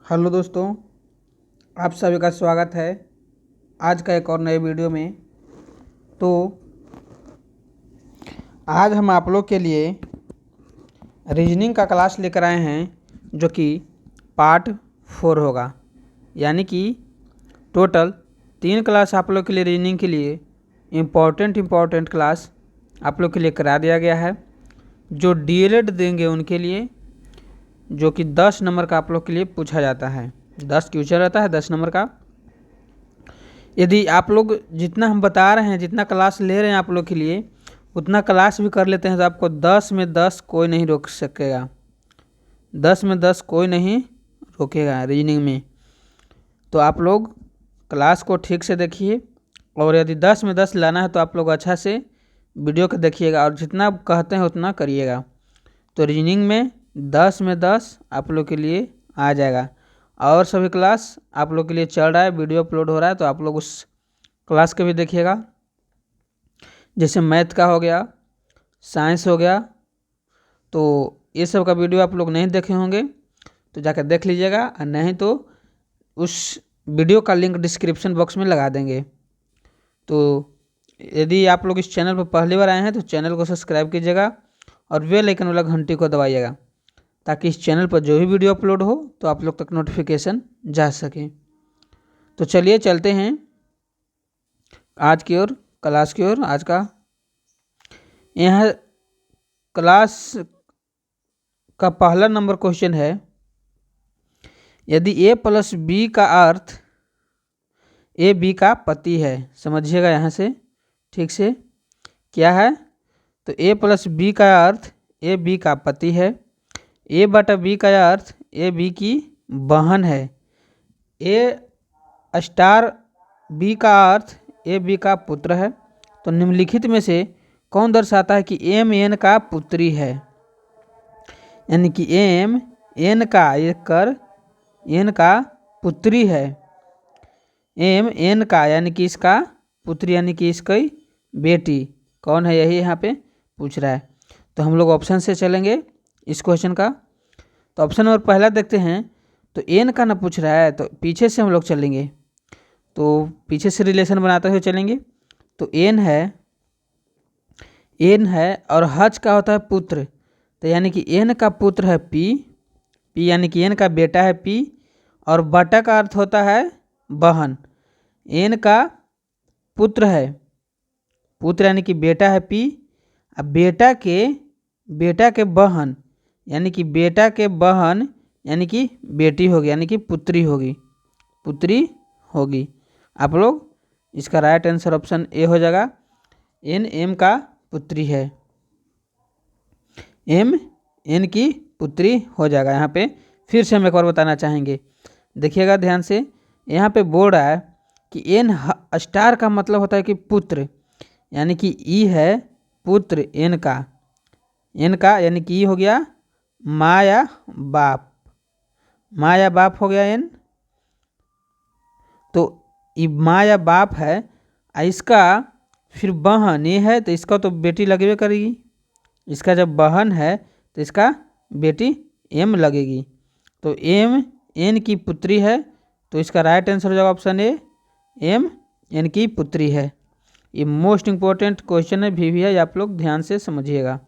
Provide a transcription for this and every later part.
Hello दोस्तों, आप सभी का स्वागत है आज का एक और नए वीडियो में। तो आज हम आप लोग के लिए रीजनिंग का क्लास लेकर आए हैं जो कि पार्ट 4 होगा। यानी कि टोटल 3 क्लास आप लोग के लिए रीजनिंग के लिए इम्पोर्टेंट क्लास आप लोग के लिए करा दिया गया है। जो डीएलएड देंगे उनके लिए, जो कि 10 नंबर का आप लोग के लिए पूछा जाता है। 10 क्वेश्चन रहता है 10 नंबर का। यदि आप लोग जितना हम बता रहे हैं, जितना क्लास ले रहे हैं आप लोग के लिए, उतना क्लास भी कर लेते हैं तो आपको 10 में 10 कोई नहीं रोक सकेगा। 10 में 10 कोई नहीं रोकेगा रीजनिंग में। तो आप लोग क्लास को ठीक से देखिए, और यदि 10 में 10 लाना है तो आप लोग अच्छा से वीडियो को देखिएगा और जितना कहते हैं उतना करिएगा। तो रीजनिंग में 10 में 10 आप लोग के लिए आ जाएगा। और सभी क्लास आप लोग के लिए चल रहा है, वीडियो अपलोड हो रहा है, तो आप लोग उस क्लास के भी देखिएगा। जैसे मैथ का हो गया, साइंस हो गया, तो ये सब का वीडियो आप लोग नहीं देखे होंगे तो जाकर देख लीजिएगा, और नहीं तो उस वीडियो का लिंक डिस्क्रिप्शन बॉक्स में लगा देंगे। तो यदि आप लोग इस चैनल पर पहली बार आए हैं तो चैनल को सब्सक्राइब कीजिएगा और बेल आइकन वाला घंटी को दबाइएगा, ताकि इस चैनल पर जो भी वीडियो अपलोड हो तो आप लोग तक नोटिफिकेशन जा सके। तो चलिए चलते हैं आज की ओर, क्लास की ओर। आज का यह क्लास का पहला नंबर क्वेश्चन है, यदि a प्लस बी का अर्थ ए बी का पति है। समझिएगा यहाँ से ठीक से क्या है। तो a प्लस बी का अर्थ ए बी का पति है। a बटा बी का अर्थ ए बी की बहन है। a स्टार बी का अर्थ ए बी का पुत्र है। तो निम्नलिखित में से कौन दर्शाता है कि एम एन का पुत्री है। यानी कि एम एन का एन का पुत्री है। एम एन का यानी कि इसका पुत्री, यानी कि इसकी बेटी कौन है, यही यहाँ पे पूछ रहा है। तो हम लोग ऑप्शन से चलेंगे इस क्वेश्चन का। तो ऑप्शन नंबर पहला देखते हैं। तो एन का ना पूछ रहा है, तो पीछे से हम लोग चलेंगे, तो पीछे से रिलेशन बनाते हुए चलेंगे। तो एन है और हज का होता है पुत्र, तो यानी कि एन का पुत्र है पी यानी कि एन का बेटा है पी, और बटा का अर्थ होता है बहन। एन का पुत्र है, पुत्र यानी कि बेटा है पी, अब बेटा के बहन यानी कि बेटा के बहन यानी कि बेटी होगी, यानी कि पुत्री होगी। आप लोग इसका राइट आंसर ऑप्शन ए हो जाएगा। एम का पुत्री है, एन की पुत्री हो जाएगा। यहाँ पे फिर से हम एक बार बताना चाहेंगे, देखिएगा ध्यान से। यहाँ पे बोल रहा है कि एन स्टार का मतलब होता है कि पुत्र, यानी कि ई है पुत्र एन का यानी कि ई हो गया माँ या बाप हो गया एन। तो ये माँ या बाप है, इसका फिर बहन ये है, तो इसका तो बेटी लगेबे करेगी। इसका जब बहन है तो इसका बेटी एम लगेगी। तो एम एन की पुत्री है, तो इसका राइट आंसर हो जाएगा ऑप्शन ए, एम एन की पुत्री है। ये मोस्ट इंपॉर्टेंट क्वेश्चन है, भी है, आप लोग ध्यान से समझिएगा।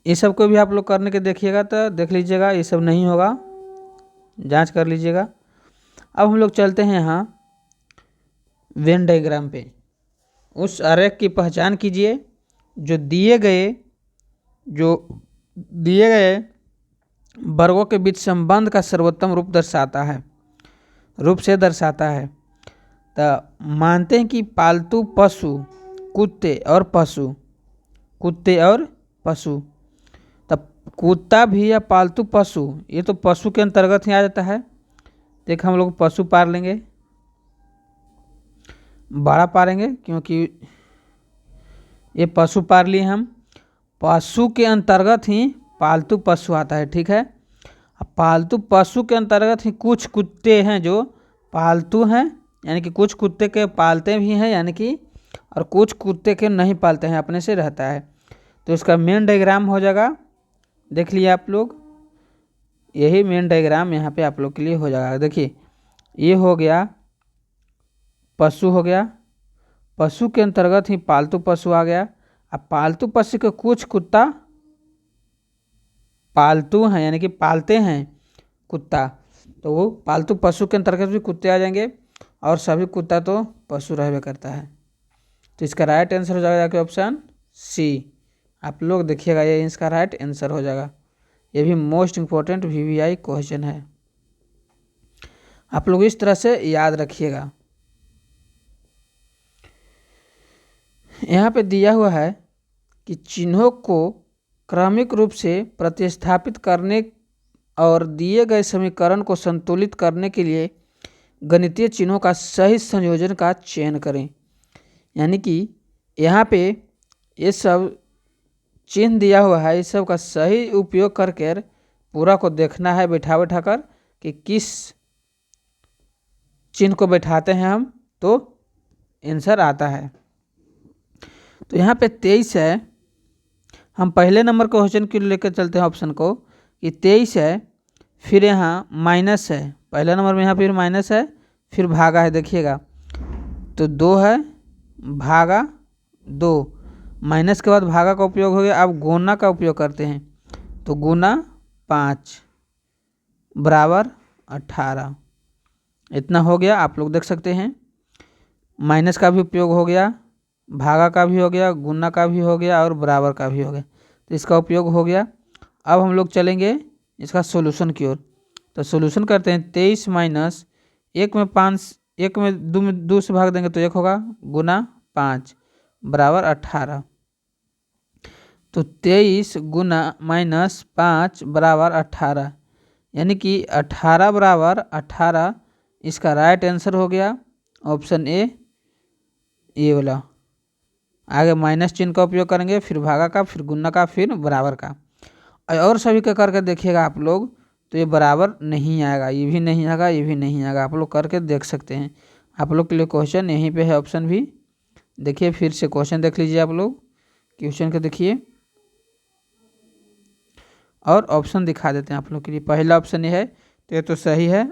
ये सब को भी आप लोग करने के देखिएगा तो देख लीजिएगा, ये सब नहीं होगा जांच कर लीजिएगा। अब हम लोग चलते हैं यहाँ वेन डायग्राम पे। उस आरेख की पहचान कीजिए जो दिए गए वर्गों के बीच संबंध का सर्वोत्तम रूप से दर्शाता है। तो मानते हैं कि पालतू पशु कुत्ते और पशु, तब कुत्ता भी या पालतू पशु, ये तो पशु के अंतर्गत ही आ जाता है। देख हम लोग पशु पाल लेंगे, बड़ा पालेंगे, क्योंकि ये पशु पाल लिए हम। पशु के अंतर्गत ही पालतू पशु आता है, ठीक है। अब पालतू पशु के अंतर्गत ही कुछ कुत्ते हैं जो पालतू हैं, यानी कि कुछ कुत्ते के पालते भी हैं, यानी कि, और कुछ कुत्ते के नहीं पालते हैं, अपने से रहता है। तो इसका मेन डायग्राम हो जाएगा, देख लिए आप लोग। यही मेन डायग्राम यहाँ पे आप लोग के लिए हो जाएगा। देखिए ये हो गया पशु हो गया, पशु के अंतर्गत ही पालतू पशु आ गया। अब पालतू पशु के कुछ कुत्ता पालतू हैं यानी कि पालते हैं कुत्ता, तो वो पालतू पशु के अंतर्गत भी कुत्ते आ जाएंगे और सभी कुत्ता तो पशु रहबे करता है। तो इसका राइट आंसर हो जाएगा कि ऑप्शन सी। आप लोग देखिएगा ये इसका राइट आंसर हो जाएगा। ये भी मोस्ट इम्पोर्टेंट वीवीआई क्वेश्चन है, आप लोग इस तरह से याद रखिएगा। यहाँ पे दिया हुआ है कि चिन्हों को क्रमिक रूप से प्रतिस्थापित करने और दिए गए समीकरण को संतुलित करने के लिए गणितीय चिन्हों का सही संयोजन का चयन करें। यानी कि यहाँ पे ये सब चिन्ह दिया हुआ है, इस सब का सही उपयोग करके पूरा को देखना है बैठा बैठा कर कि किस चिन्ह को बैठाते हैं हम तो आंसर आता है। तो यहाँ पे 23 है, हम पहले नंबर के क्वेश्चन के लिए लेकर चलते हैं ऑप्शन को कि 23 है, फिर यहाँ माइनस है, पहले नंबर में यहाँ फिर माइनस है, फिर भागा है। देखिएगा तो 2 है भागा 2, माइनस के बाद भागा का उपयोग हो गया। अब गुना का उपयोग करते हैं तो गुना 5 बराबर 18, इतना हो गया। आप लोग देख सकते हैं माइनस का भी उपयोग हो गया, भागा का भी हो गया, गुना का भी हो गया और बराबर का भी हो गया, तो इसका उपयोग हो गया। अब हम लोग चलेंगे इसका सॉल्यूशन की ओर। तो सॉल्यूशन करते हैं 23 माइनस 1 में 5, 1 में 2 से भाग देंगे तो 1 होगा, गुना 5 बराबर 18। तो 23 गुना माइनस 5 बराबर 18, यानी कि 18 बराबर 18 इसका राइट आंसर हो गया ऑप्शन ए, ये वाला। आगे माइनस चिन्ह का उपयोग करेंगे, फिर भागा का, फिर गुना का, फिर बराबर का, और सभी का करके देखिएगा आप लोग तो ये बराबर नहीं आएगा, ये भी नहीं आएगा, ये भी नहीं आएगा। आप लोग करके देख सकते हैं। आप लोग के लिए क्वेश्चन यहीं पे है, ऑप्शन भी देखिए, फिर से क्वेश्चन देख लीजिए आप लोग, क्वेश्चन को देखिए और ऑप्शन दिखा देते हैं आप लोग के लिए। पहला ऑप्शन ये है तो ये तो सही है,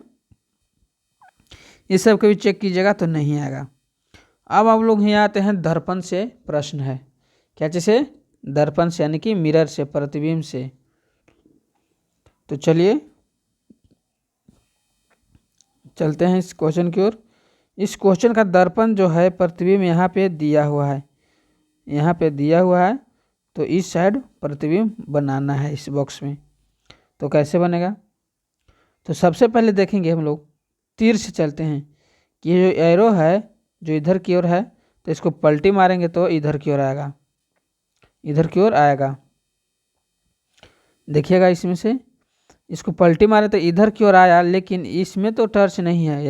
इस सब को भी चेक कीजिएगा तो नहीं आएगा। अब आप लोग यहाँ आते हैं दर्पण से प्रश्न है, क्या चीज़ से? दर्पण से यानी कि मिरर से, प्रतिबिंब से। तो चलिए चलते हैं इस क्वेश्चन की ओर। इस क्वेश्चन का दर्पण जो है प्रतिबिंब यहाँ पे दिया हुआ है, यहाँ पे दिया हुआ है, तो इस साइड प्रतिबिंब बनाना है इस बॉक्स में। तो कैसे बनेगा? तो सबसे पहले देखेंगे हम लोग तीर से चलते हैं कि ये जो एरो है जो इधर की ओर है, तो इसको पलटी मारेंगे तो इधर की ओर आएगा, इधर की ओर आएगा। देखिएगा इसमें से इसको पलटी मारे तो इधर की ओर आया, लेकिन इसमें तो टर्च नहीं है,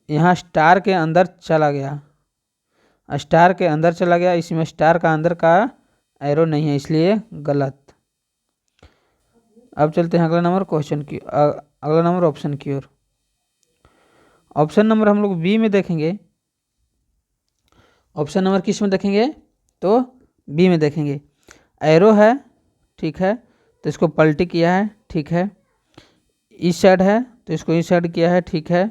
यहाँ स्टार के अंदर चला गया, स्टार के अंदर चला गया, इसमें स्टार का अंदर का एरो नहीं है, इसलिए गलत। अब चलते हैं अगला नंबर क्वेश्चन की, अगला नंबर ऑप्शन की ओर। ऑप्शन नंबर हम लोग बी में देखेंगे। ऑप्शन नंबर किस में देखेंगे? तो बी में देखेंगे। एरो है, ठीक है, तो इसको पलटी किया है, ठीक है। इस साइड है तो इसको इस साइड किया है, ठीक है।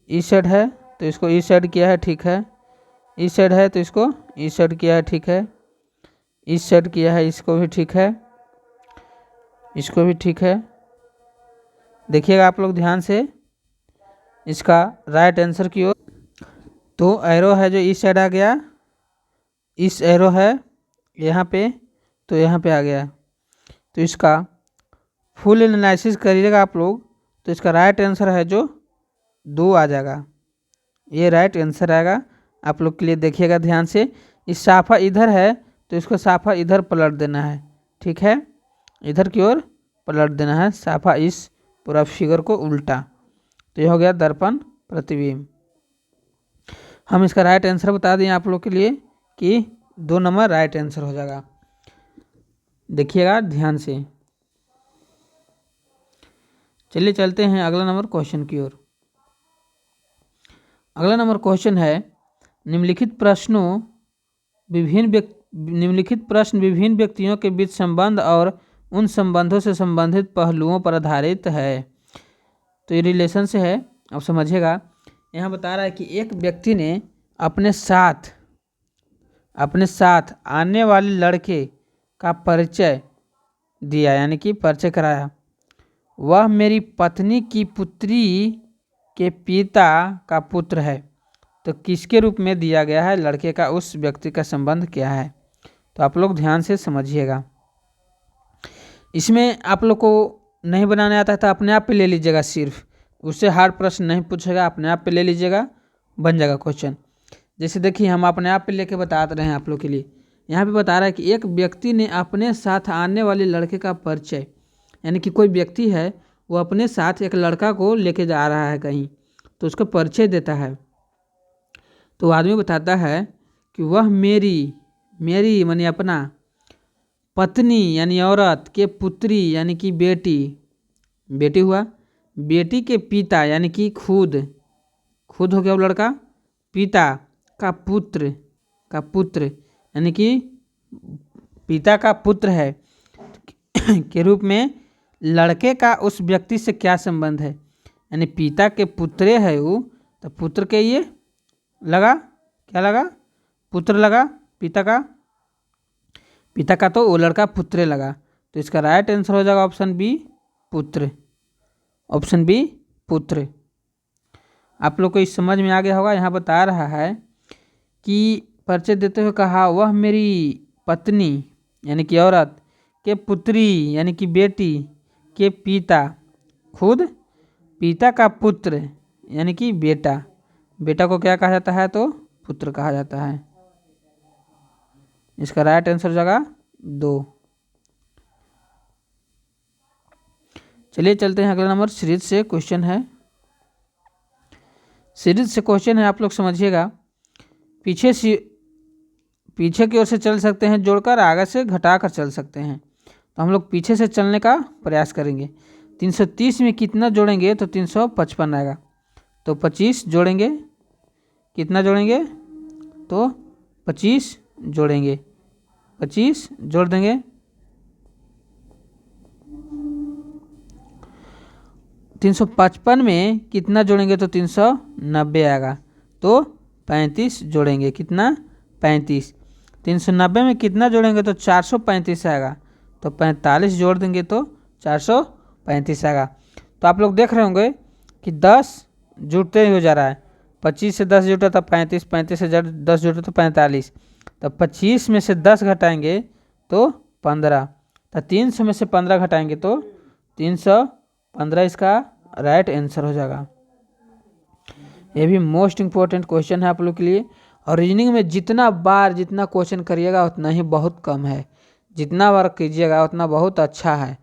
इस साइड है तो इसको इस साइड किया है, ठीक है। इस साइड है तो इसको इस साइड किया है, ठीक है। इस साइड किया है, इसको भी ठीक है, इसको भी ठीक है। देखिएगा आप लोग ध्यान से इसका राइट आंसर की ओर। तो एरो है जो इस साइड आ गया, इस एरो है यहाँ पे तो यहाँ पे आ गया, तो इसका फुल एनालिसिस करिएगा आप लोग तो इसका राइट आंसर है जो 2 आ जाएगा, ये राइट आंसर आएगा। आप लोग के लिए देखिएगा ध्यान से, इस साफा इधर है तो इसको साफा इधर पलट देना है, ठीक है, इधर की ओर पलट देना है साफा, इस पूरा फिगर को उल्टा। तो ये हो गया दर्पण प्रतिबिंब। हम इसका राइट आंसर बता दें आप लोग के लिए कि 2 नंबर राइट आंसर हो जाएगा। देखिएगा ध्यान से। चलिए चलते हैं अगला नंबर क्वेश्चन की ओर। अगला नंबर क्वेश्चन है निम्नलिखित प्रश्न विभिन्न व्यक्तियों के बीच संबंध और उन संबंधों से संबंधित पहलुओं पर आधारित है। तो ये रिलेशन से है, अब समझिएगा। यहाँ बता रहा है कि एक व्यक्ति ने अपने साथ आने वाले लड़के का परिचय दिया, यानी कि परिचय कराया। वह मेरी पत्नी की पुत्री के पिता का पुत्र है। तो किसके रूप में दिया गया है लड़के का, उस व्यक्ति का संबंध क्या है। तो आप लोग ध्यान से समझिएगा। इसमें आप लोग को नहीं बनाने आता है तो अपने आप पे ले लीजिएगा, सिर्फ उससे हार्ड प्रश्न नहीं पूछेगा, अपने आप पे ले लीजिएगा, बन जाएगा क्वेश्चन। जैसे देखिए हम अपने आप पे लेके बता रहे हैं आप लोग के लिए। यहाँ पे बता रहा है कि एक व्यक्ति ने अपने साथ आने वाले लड़के का परिचय, यानी कि कोई व्यक्ति है वो अपने साथ एक लड़का को लेके जा रहा है कहीं, तो उसका परिचय देता है। तो आदमी बताता है कि वह मेरी मानी अपना पत्नी यानी औरत के पुत्री यानी कि बेटी हुआ, बेटी के पिता यानी कि खुद हो गया वो लड़का, पिता का पुत्र यानी कि पिता का पुत्र है के रूप में लड़के का उस व्यक्ति से क्या संबंध है, यानी पिता के पुत्र है वो, तो पुत्र के ये लगा, क्या लगा, पुत्र लगा, पिता का तो वो लड़का पुत्र लगा। तो इसका राइट आंसर हो जाएगा ऑप्शन बी पुत्र। ऑप्शन बी पुत्र। आप लोग को इस समझ में आ गया होगा। यहाँ बता रहा है कि परिचय देते हुए कहा वह मेरी पत्नी यानी कि औरत के पुत्री यानी कि बेटी के पिता, खुद पिता का पुत्र यानी कि बेटा को क्या कहा जाता है, तो पुत्र कहा जाता है। इसका राइट आंसर हो जाएगा 2। चलिए चलते हैं अगला नंबर। सीरीज से क्वेश्चन है, आप लोग समझिएगा। पीछे की ओर से चल सकते हैं जोड़कर, आगे से घटाकर चल सकते हैं। तो हम लोग पीछे से चलने का प्रयास करेंगे। 330 में कितना जोड़ेंगे तो 355 आएगा। तो 25 जोड़ेंगे, कितना जोड़ेंगे तो 25 जोड़ेंगे, 25 जोड़ देंगे। 355 में कितना जोड़ेंगे तो 390 आएगा। तो 35 जोड़ेंगे, कितना 35। 390 में कितना जोड़ेंगे तो 435 आएगा। तो 45 जोड़ देंगे तो 435 आएगा। तो आप लोग देख रहे होंगे कि 10 जुड़ते ही हो जा रहा है। 25 से 10 जुटा तो 35, 35 से 10 जुटा तो 45। तो 25 में से 10 घटाएंगे तो 15। तो 300 में से 15 घटाएंगे तो 315 इसका राइट आंसर हो जाएगा। ये भी मोस्ट इम्पोर्टेंट क्वेश्चन है आप लोग के लिए। और रीजनिंग में जितना क्वेश्चन करिएगा उतना ही बहुत कम है, जितना बार कीजिएगा उतना बहुत अच्छा है।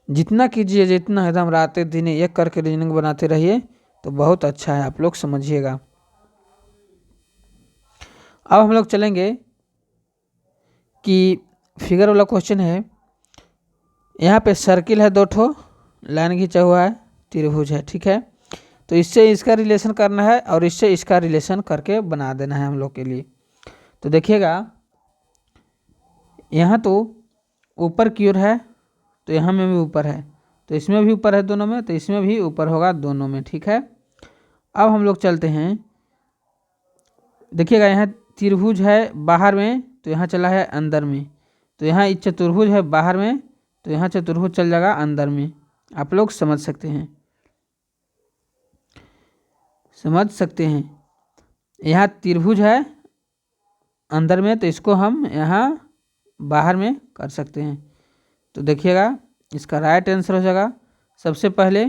जितना कीजिए, जितना एकदम रातें दिने एक करके रीजनिंग बनाते रहिए तो बहुत अच्छा है, आप लोग समझिएगा। अब हम लोग चलेंगे कि फिगर वाला क्वेश्चन है। यहाँ पे सर्किल है, 2 ठो लाइन खींचा हुआ है, त्रिभुज है, ठीक है। तो इससे इसका रिलेशन करना है और इससे इसका रिलेशन करके बना देना है हम लोग के लिए। तो देखिएगा यहाँ तो ऊपर की ओर है, तो यहाँ में भी ऊपर है, तो इसमें भी ऊपर है दोनों में, तो इसमें भी ऊपर होगा दोनों में, ठीक है। अब हम लोग चलते हैं, देखिएगा यहाँ त्रिभुज है बाहर में, तो यहाँ चला है अंदर में। तो यहाँ चतुर्भुज है बाहर में, तो यहाँ चतुर्भुज चल जाएगा अंदर में। आप लोग समझ सकते हैं। यहाँ त्रिभुज है अंदर में, तो इसको हम यहाँ बाहर में कर सकते हैं। तो देखिएगा इसका राइट आंसर हो जाएगा। सबसे पहले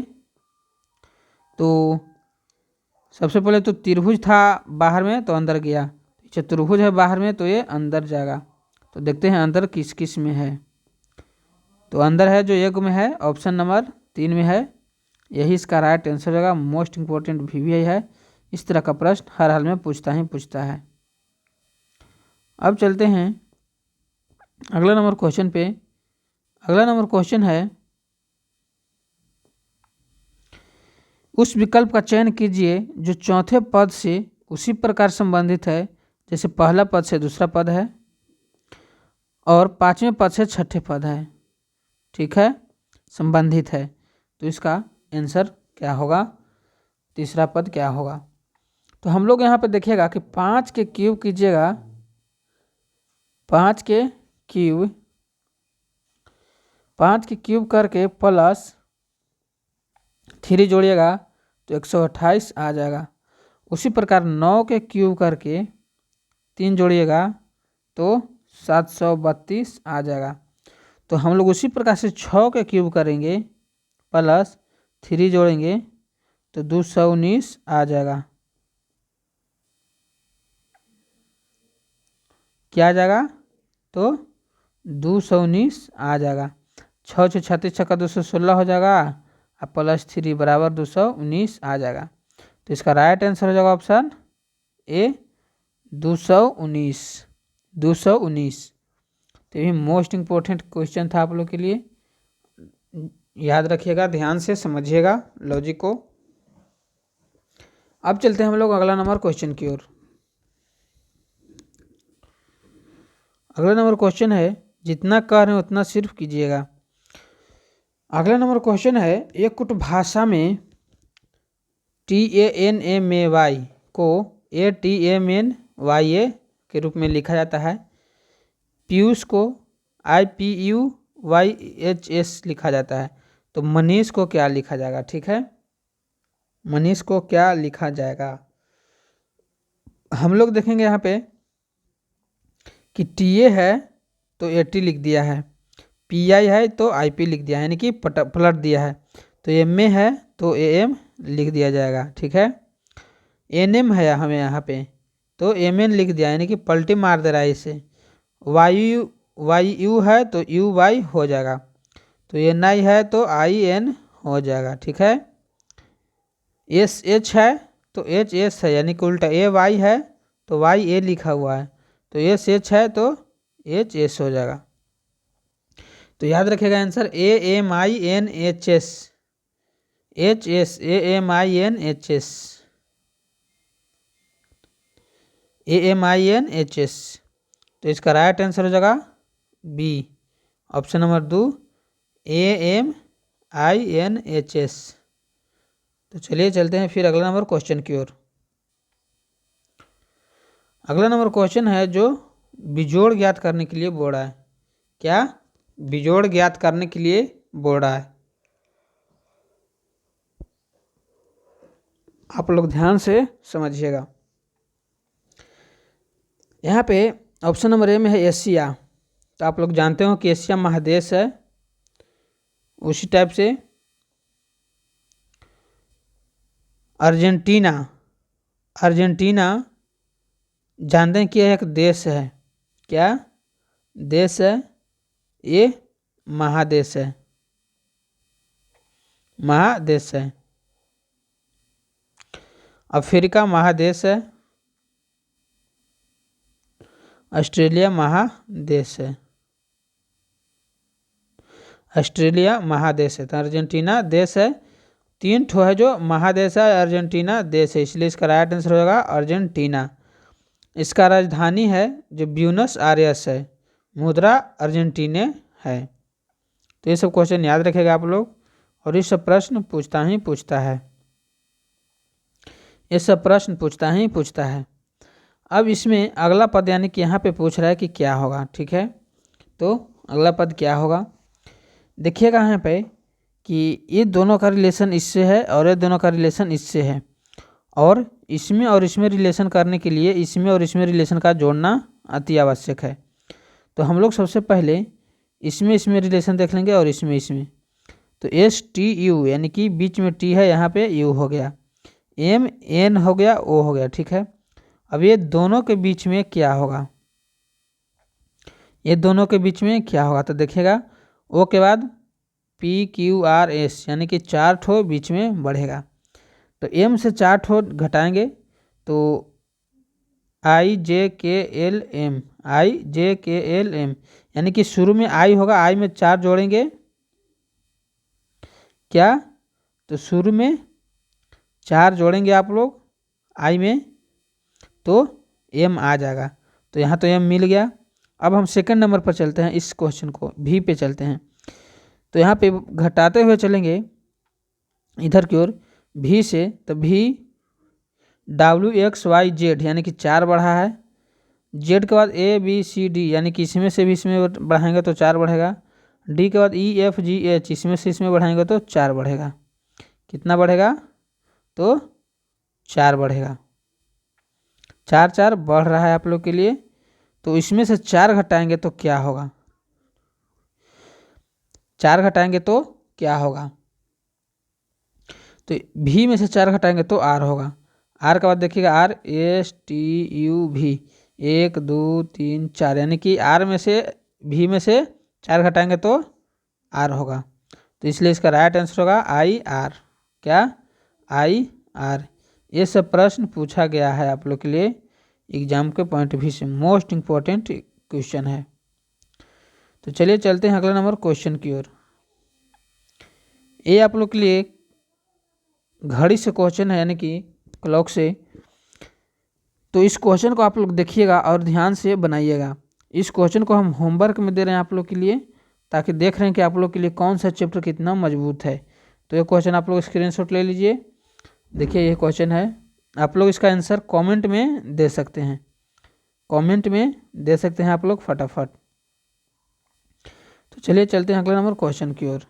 तो त्रिभुज था बाहर में तो अंदर गया, चतुर्भुज है बाहर में तो ये अंदर जाएगा। तो देखते हैं अंदर किस किस में है। तो अंदर है जो एक में है, ऑप्शन नंबर 3 में है, यही इसका राइट आंसर हो जाएगा। मोस्ट इम्पोर्टेंट भी है, इस तरह का प्रश्न हर हाल में पूछता है। अब चलते हैं अगला नंबर क्वेश्चन पे। अगला नंबर क्वेश्चन है, उस विकल्प का चयन कीजिए जो चौथे पद से उसी प्रकार संबंधित है जैसे पहला पद से दूसरा पद है। और पाँचवें पद से छठे पद है, ठीक है, संबंधित है। तो इसका आंसर क्या होगा, तीसरा पद क्या होगा। तो हम लोग यहाँ पे देखिएगा कि 5 के क्यूब कीजिएगा, 5 के क्यूब करके प्लस 3 जोड़िएगा तो 128 आ जाएगा। उसी प्रकार 9 के क्यूब करके 3 जोड़िएगा तो 732 आ जाएगा। तो हम लोग उसी प्रकार से 6 के क्यूब करेंगे प्लस 3 जोड़ेंगे तो 219 आ जाएगा। क्या आ जाएगा, तो 219 आ जाएगा। 6 6 36 छक्का 216 हो जाएगा और प्लस 3 बराबर 219 आ जाएगा। तो इसका राइट आंसर हो जाएगा ऑप्शन ए 219। तो ये मोस्ट इम्पोर्टेंट क्वेश्चन था आप लोग के लिए, याद रखिएगा, ध्यान से समझिएगा लॉजिक को। अब चलते हैं हम लोग अगला नंबर क्वेश्चन की ओर। अगला नंबर क्वेश्चन है, जितना कह रहे हैं उतना सिर्फ कीजिएगा। अगला नंबर क्वेश्चन है, एक कुट भाषा में TANMAY को ATMNYA के रूप में लिखा जाता है। पीयूष को IPUYHS लिखा जाता है। तो मनीष को क्या लिखा जाएगा, ठीक है, मनीष को क्या लिखा जाएगा। हम लोग देखेंगे यहाँ पे कि TA है तो AT लिख दिया है, PI है तो IP लिख दिया है, यानी कि पलट दिया है। तो MA है तो AM लिख दिया जाएगा, ठीक है। NM है हमें यहाँ पे तो MN लिख दिया, यानी कि पलटी मार दे रहा है इसे। YU है तो UY हो जाएगा। तो NI है तो IN हो जाएगा, ठीक है। SH है तो HS है, यानी कि उल्टा AY है तो YA लिखा हुआ है, तो SH है तो HS हो जाएगा। तो याद रखिएगा answer AMINHS, HS, AMINHS, AMINHS। तो इसका राइट आंसर हो जाएगा B, ऑप्शन नंबर 2 AMINHS। तो चलिए चलते हैं फिर अगला नंबर क्वेश्चन की ओर। अगला नंबर क्वेश्चन है जो बिजोड़ ज्ञात करने के लिए बोल रहा है। क्या, बिजोड़ ज्ञात करने के लिए बोल रहा है। आप लोग ध्यान से समझिएगा। यहाँ पे ऑप्शन नंबर ए में है एशिया। तो आप लोग जानते हो कि एशिया महादेश है। उसी टाइप से अर्जेंटीना जानते हैं कि यह एक देश है। क्या देश है, ये महादेश है, महादेश है। अफ्रीका महादेश है, ऑस्ट्रेलिया महादेश है, ऑस्ट्रेलिया महादेश है। तो अर्जेंटीना देश है, 3 ठो है जो महादेश है, अर्जेंटीना देश है, इसलिए इसका राइट आंसर होगा अर्जेंटीना। इसका राजधानी है जो ब्यूनस आयर्स है, मुद्रा अर्जेंटीने है। तो ये सब क्वेश्चन याद रखेगा आप लोग, और ये सब प्रश्न पूछता ही पूछता है, ये सब प्रश्न पूछता ही पूछता है। अब इसमें अगला पद यानी कि यहाँ पे पूछ रहा है कि क्या होगा, ठीक है। तो अगला पद क्या होगा, देखिएगा यहाँ पे कि ये दोनों का रिलेशन इससे है और ये दोनों का रिलेशन इससे है, और इसमें रिलेशन करने के लिए इसमें और इसमें रिलेशन का जोड़ना अति आवश्यक है। तो हम लोग सबसे पहले इसमें रिलेशन देख लेंगे और इसमें। तो STU यानी कि बीच में T है, यहाँ पे U हो गया, MN हो गया, O हो गया, ठीक है। अब ये दोनों के बीच में क्या होगा, ये दोनों के बीच में क्या होगा, तो देखिएगा O के बाद PQRS यानी कि 4 ठो बीच में बढ़ेगा। तो M से 4 ठो घटाएंगे तो IJKLM यानी कि शुरू में I होगा, I में 4 जोड़ेंगे, क्या, तो शुरू में 4 जोड़ेंगे आप लोग I में तो M आ जाएगा। तो यहाँ तो M मिल गया। अब हम सेकंड नंबर पर चलते हैं, इस क्वेश्चन को भी पे चलते हैं। तो यहाँ पे घटाते हुए चलेंगे इधर की ओर भी से, तो भी WXYZ यानी कि 4 बढ़ा है। जेड के बाद ABCD यानी कि इसमें से भी इसमें बढ़ाएंगे तो 4 बढ़ेगा। डी के बाद EFGH इसमें से इसमें बढ़ाएंगे तो 4 बढ़ेगा। कितना बढ़ेगा? तो 4 बढ़ेगा। 4 4 बढ़ रहा है आप लोग के लिए। तो इसमें से 4 घटाएंगे तो क्या होगा? 4 घटाएंगे तो क्या होगा? तो भी में से 4 घटाएंगे तो आर होगा। आर के बाद देखिएगा RSTUV 1 2 3 4 यानी कि आर में से भी में से 4 घटाएंगे तो आर होगा। तो इसलिए इसका राइट आंसर होगा IR। क्या? IR। ये सब प्रश्न पूछा गया है आप लोग के लिए एग्जाम के पॉइंट ऑफ व्यू से, मोस्ट इंपॉर्टेंट क्वेश्चन है। तो चलिए चलते हैं अगला नंबर क्वेश्चन की ओर। ये आप लोग के लिए घड़ी से क्वेश्चन है यानी कि क्लॉक से। तो इस क्वेश्चन को आप लोग देखिएगा और ध्यान से बनाइएगा। इस क्वेश्चन को हम होमवर्क में दे रहे हैं आप लोग के लिए, ताकि देख रहे हैं कि आप लोग के लिए कौन सा चैप्टर कितना मजबूत है। तो ये क्वेश्चन आप लोग स्क्रीनशॉट ले लीजिए। देखिए ये क्वेश्चन है, आप लोग इसका आंसर कमेंट में दे सकते हैं, कमेंट में दे सकते हैं आप लोग फटाफट। तो चलिए चलते हैं अगला नंबर क्वेश्चन की ओर।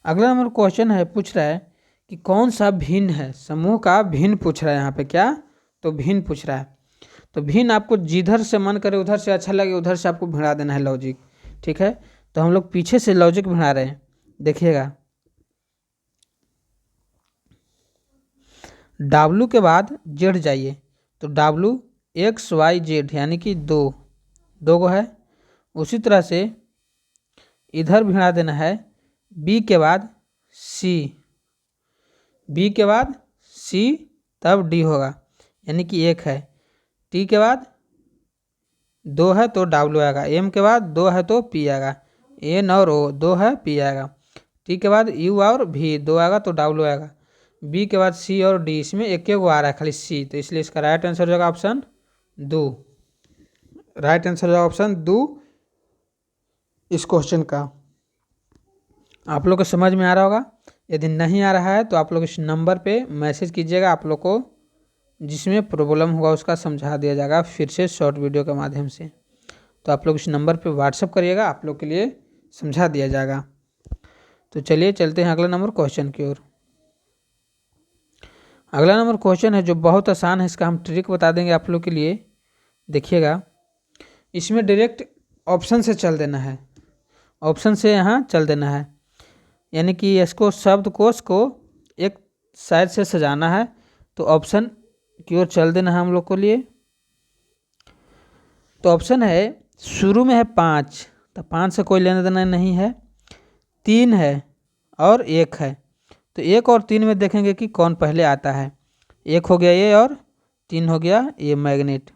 अगला नंबर क्वेश्चन है, पूछ रहा है कि कौन सा भिन्न है, समूह का भिन्न पूछ रहा है यहाँ पे। क्या? तो भिन्न पूछ रहा है। तो भिन्न आपको जिधर से मन करे उधर से अच्छा लगे उधर से आपको भिड़ा देना है लॉजिक, ठीक है। तो हम लोग पीछे से लॉजिक भिड़ा रहे हैं, देखिएगा। W के बाद Z जाइए, तो WXYZ यानी कि 2 गो है। उसी तरह से इधर भिड़ा देना है B के बाद C, B के बाद C तब D होगा यानी कि 1 है। T के बाद 2 है तो W आएगा। M के बाद 2 है तो P आएगा। N और O 2 है P आएगा। T के बाद U और V 2 आएगा तो W आएगा। B के बाद C और D, इसमें एक एक आ रहा है खाली C, तो इसलिए इसका राइट आंसर हो जाएगा ऑप्शन 2। राइट आंसर हो जाएगा ऑप्शन 2 इस क्वेश्चन का। आप लोग को समझ में आ रहा होगा। यदि नहीं आ रहा है तो आप लोग इस नंबर पे मैसेज कीजिएगा, आप लोग को जिसमें प्रॉब्लम होगा उसका समझा दिया जाएगा फिर से शॉर्ट वीडियो के माध्यम से। तो आप लोग इस नंबर पे व्हाट्सअप करिएगा, आप लोग के लिए समझा दिया जाएगा। तो चलिए चलते हैं अगला नंबर क्वेश्चन की ओर। अगला नंबर क्वेश्चन है जो बहुत आसान है, इसका हम ट्रिक बता देंगे आप लोग के लिए। देखिएगा, इसमें डायरेक्ट ऑप्शन से चल देना है, ऑप्शन से यहाँ चल देना है, यानी कि इसको शब्दकोश को एक साइड से सजाना है, तो ऑप्शन की ओर चल देना है हम लोग को लिए। तो ऑप्शन है, शुरू में है 5, तो 5 से कोई लेना देना नहीं है। 3 है और 1 है, तो 1 और 3 में देखेंगे कि कौन पहले आता है। 1 हो गया ये और 3 हो गया ये मैग्नेट।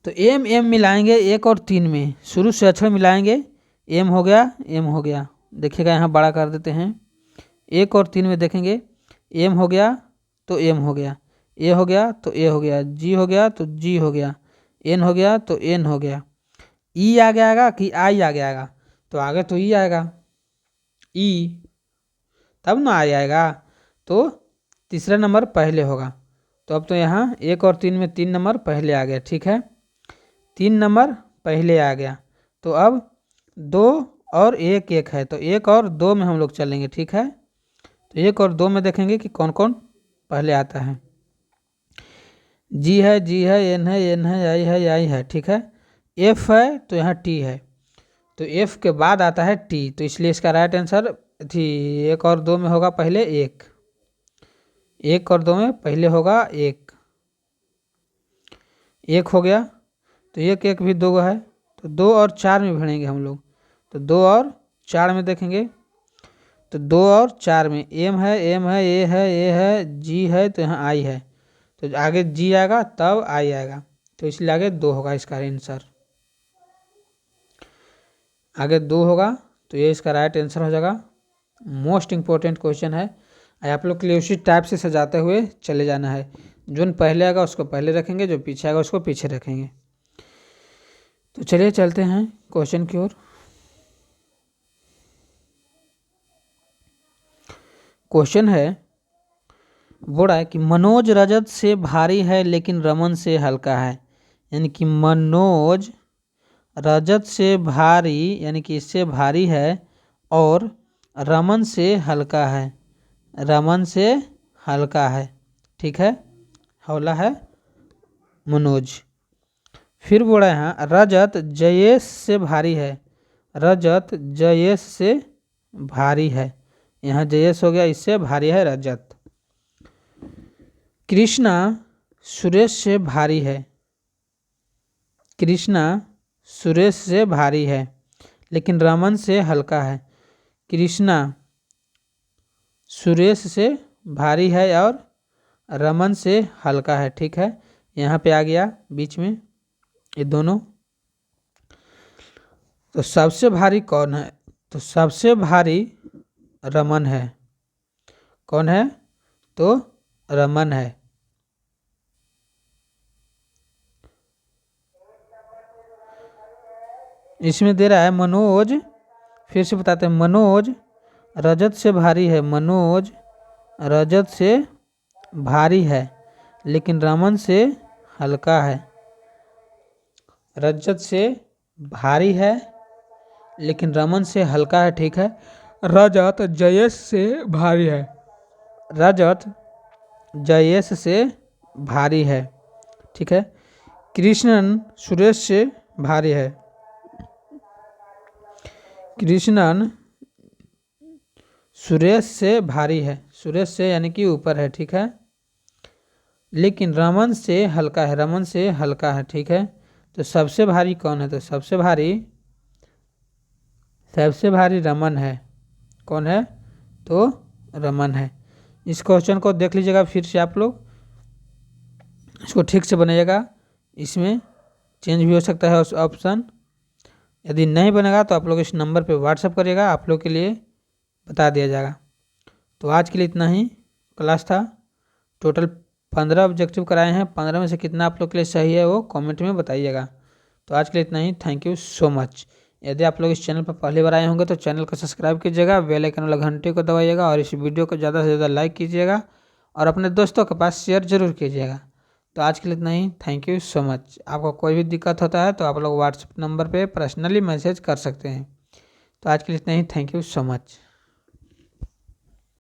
तो एम एम मिलाएंगे 1 और 3 में, शुरू से अक्षर मिलाएंगे, एम हो गया एम हो गया। देखिएगा यहाँ बड़ा कर देते हैं। 1 और 3 में देखेंगे, एम हो गया तो एम हो गया, ए हो गया तो ए हो गया, जी हो गया तो जी हो गया, एन हो गया तो एन हो गया। ई आ गया कि आई आ गया? तो आगे तो ई आएगा, ई तब ना आई आएगा, तो तीसरा नंबर पहले होगा। तो अब तो यहाँ 1 और 3 में 3 नंबर पहले आ गया, ठीक है, 3 नंबर पहले आ गया। तो अब 2 और 1 1 है, तो 1 और 2 में हम लोग चलेंगे, ठीक है। तो 1 और 2 में देखेंगे कि कौन कौन पहले आता है। जी है जी है, एन है एन है, आई है, ठीक है। एफ है तो यहाँ टी है, तो एफ के बाद आता है टी, तो इसलिए इसका राइट आंसर थी 1 और 2 में होगा पहले 1, 1 और 2 में पहले होगा 1 हो गया। तो 1 1 भी 2 है, तो 2 और 4 में भिड़ेंगे हम लोग। तो 2 और 4 में देखेंगे, तो 2 और 4 में एम है ए है जी है, तो यहाँ आई है, तो आगे जी आएगा तब आई आएगा, तो इसलिए आगे 2 होगा इसका आंसर, आगे 2 होगा, तो ये इसका राइट आंसर हो जाएगा। मोस्ट इंपॉर्टेंट क्वेश्चन है, आप लोग के लिए उसी टाइप से सजाते हुए चले जाना है। जो पहले आएगा उसको पहले रखेंगे, जो पीछे आएगा उसको पीछे रखेंगे। तो चलिए चलते हैं क्वेश्चन की ओर। क्वेश्चन है, बोल रहा है कि मनोज रजत से भारी है लेकिन रमन से हल्का है। यानी कि मनोज रजत से भारी यानी कि इससे भारी है और रमन से हल्का है, रमन से हल्का है। ठीक है, हौला है मनोज। फिर बोल रहे हैं रजत जयेश से भारी है, रजत जयेश से भारी है। यहाँ जयेश हो गया, इससे भारी है रजत। कृष्णा सुरेश से भारी है, कृष्णा सुरेश से भारी है लेकिन रमन से हल्का है। कृष्णा सुरेश से भारी है और रमन से हल्का है। ठीक है, यहाँ पे आ गया बीच में ये दोनों। तो सबसे भारी कौन है? तो सबसे भारी रमन है। कौन है? तो रमन है। इसमें दे रहा है मनोज, फिर से बताते हैं, मनोज रजत से भारी है, मनोज रजत से भारी है लेकिन रमन से हल्का है। रजत से भारी है लेकिन रमन से हल्का है। ठीक है, रजत जयेश से भारी है, रजत जयेश से भारी है। ठीक है, कृष्णन सुरेश से भारी है, कृष्णन सुरेश से भारी है, सुरेश से यानी कि ऊपर है। ठीक है, लेकिन रमन से हल्का है, रमन से हल्का है। ठीक है, तो सबसे भारी कौन है? तो सबसे भारी रमन है। कौन है? तो रमन है। इस क्वेश्चन को देख लीजिएगा फिर से आप लोग, इसको ठीक से बनाइएगा। इसमें चेंज भी हो सकता है ऑप्शन। यदि नहीं बनेगा तो आप लोग इस नंबर पे व्हाट्सएप करिएगा, आप लोग के लिए बता दिया जाएगा। तो आज के लिए इतना ही क्लास था। टोटल 15 ऑब्जेक्टिव कराए हैं, 15 में से कितना आप लोग के लिए सही है वो कमेंट में बताइएगा। तो आज के लिए इतना ही, थैंक यू सो मच। यदि आप लोग इस चैनल पर पहली बार आए होंगे तो चैनल को सब्सक्राइब कीजिएगा, बेल आइकन वाला घंटे को दबाइएगा और इस वीडियो को ज़्यादा से ज़्यादा लाइक कीजिएगा और अपने दोस्तों के पास शेयर जरूर कीजिएगा। तो आज के लिए इतना ही, थैंक यू सो मच। आपको कोई भी दिक्कत होता है तो आप लोग व्हाट्सएप नंबर पे पर्सनली मैसेज कर सकते हैं। तो आज के लिए इतना ही, थैंक यू सो मच।